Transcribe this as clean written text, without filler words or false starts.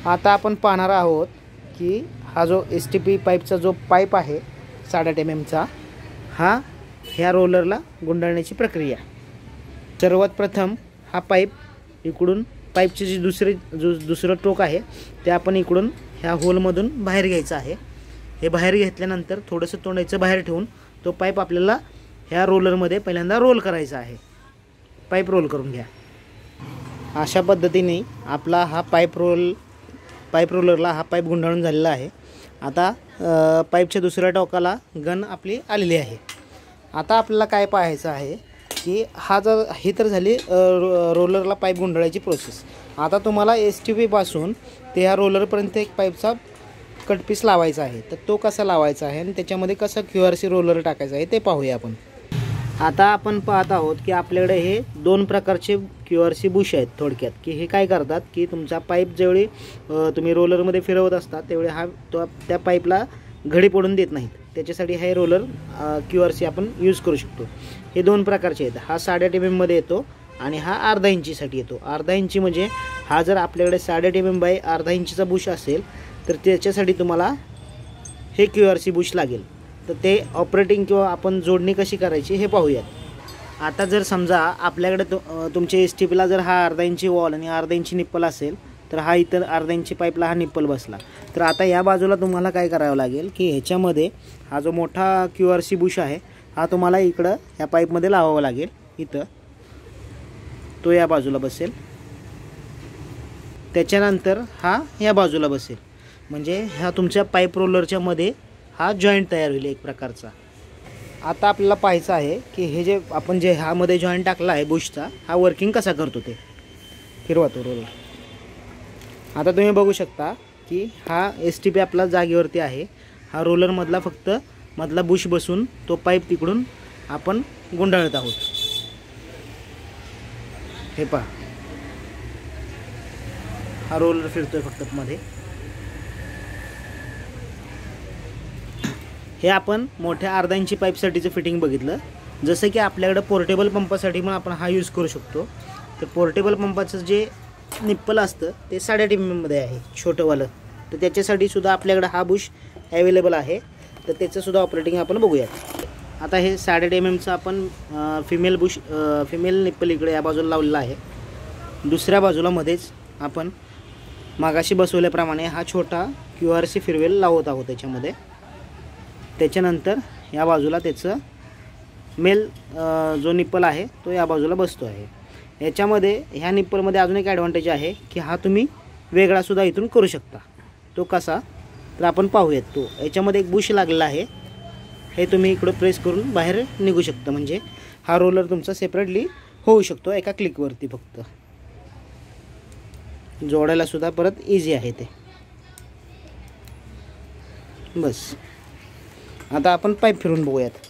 आता आपण पाहणार आहोत की हा जो STP पाईपचा जो पाईप आहे 8.5 mm हा ह्या रोलरला गुंडाळण्याची प्रक्रिया। सर्वात प्रथम हा पाईप इकडून पाईपचे जे दुसरं टोक आहे ते आपण इकडून ह्या होलमधून बाहेर घ्यायचं आहे। हे बाहेर घेतल्यानंतर थोडंसं तोंडाचं बाहेर ठेवून तो पाईप आपल्याला ह्या रोलरमध्ये पहिल्यांदा रोल करायचा आहे। पाईप रोल करून घ्या। अशा पद्धतीने आपला हा पाईप रोलरला हा पाईप गुंडाळून झालेला आहे। आता पाईपच्या दुसऱ्या टोकाला गन आपली आलेली आहे। आता आपल्याला काय पाहायचं आहे की ही तर झाली रोलरला पाईप गुंडाळायची प्रोसेस। आता तुम्हाला STP पासून ते ह्या रोलरपर्यंत एक पाईपचा कट पीस लावायचा आहे। तर तो कसा लावायचा आहे आणि त्याच्यामध्ये कसा QRC रोलर टाकायचा आहे ते पाहूया आपण। आता आपण पाहत आहोत की आपल्याकडे हे दोन प्रकारचे QRC बुश आहेत। थोडक्यात की हे काय करतात की तुमचा पाईप जेवढी तुम्ही रोलरमध्ये फिरवत असता तेवढे त्या पाईपला घडी पडून देत नाहीत। त्याच्यासाठी हे रोलर QRC आपण यूज करू शकतो। हे दोन प्रकारचे आहेत। हा 8.5 mm मध्ये येतो आणि हा अर्धा इंचीसाठी येतो। अर्धा इंची म्हणजे हा जर आपल्याकडे 8.5 mm बाय अर्धा इंचीचा बुश असेल तर त्याच्यासाठी तुम्हाला हे QRC बुश लागेल। तर ते ऑपरेटिंग किंवा आपण जोडणी कशी करायची हे पाहूयात। आता जर समजा आपल्याकडे तुमच्या STPला जर हा अर्धा इंची वॉल आणि अर्धा इंची निप्पल असेल तर हा इतर अर्धा इंची पाईपला हा निप्पल बसला। तर आता या बाजूला तुम्हाला काय करावं लागेल की ह्याच्यामध्ये हा जो मोठा QRC बुश आहे हा तुम्हाला इकडं या पाईपमध्ये लावावा लागेल। इथं तो या बाजूला बसेल, त्याच्यानंतर हा या बाजूला बसेल। म्हणजे ह्या तुमच्या पाईप रोलरच्या मध्ये हा जॉईंट तयार होईल एक प्रकारचा। आता आपल्याला पाहायचं आहे की हे जे आपण ह्यामध्ये जॉईंट टाकला आहे बुशचा हा वर्किंग कसा करतो ते। फिरवा तो रोलर। आता तुम्ही बघू शकता की हा STP आपला जागेवरती आहे। हा रोलर मधला फक्त मधला बुश बसून तो पाईप तिकडून आपण गुंडाळत आहोत। हे पहा हा रोलर फिरतोय फक्त मध्ये। हे आपण मोठ्या अर्धा इंची पाईपसाठीचं फिटिंग बघितलं। जसं की आपल्याकडे पोर्टेबल पंपासाठी पण आपण हा यूज करू शकतो। तर पोर्टेबल पंपाचं जे निप्पल असतं ते 8.5 mm मध्ये आहे छोटंवालं। तर त्याच्यासाठी सुद्धा आपल्याकडे हा बुश अवेलेबल आहे। तर त्याचं सुद्धा ऑपरेटिंग आपण बघूयात। आता हे 8.5 mm चं आपण फिमेल निप्पल इकडे या बाजूला लावलेला आहे। दुसऱ्या बाजूला मध्येच आपण मागाशी बसवल्याप्रमाणे हा छोटा QRC फिरवेल लावत आहोत त्याच्यामध्ये। त्याच्यानंतर या बाजूला त्याचं मेल जो निप्पल आहे तो या बाजूला बसतो आहे। याच्यामध्ये ह्या निप्पलमध्ये अजून एक ॲडव्हांटेज आहे की हा तुम्ही वेगळा सुद्धा इथून करू शकता। तो कसा तर आपण पाहूयात। तो याच्यामध्ये एक बुश लागलेला आहे। हे तुम्ही इकडं प्रेस करून बाहेर निघू शकता। म्हणजे हा रोलर तुमचा सेपरेटली होऊ शकतो एका क्लिकवरती। फक्त जोडायला सुद्धा परत इझी आहे ते। बस आता आपण पाईप फिरून बघूयात।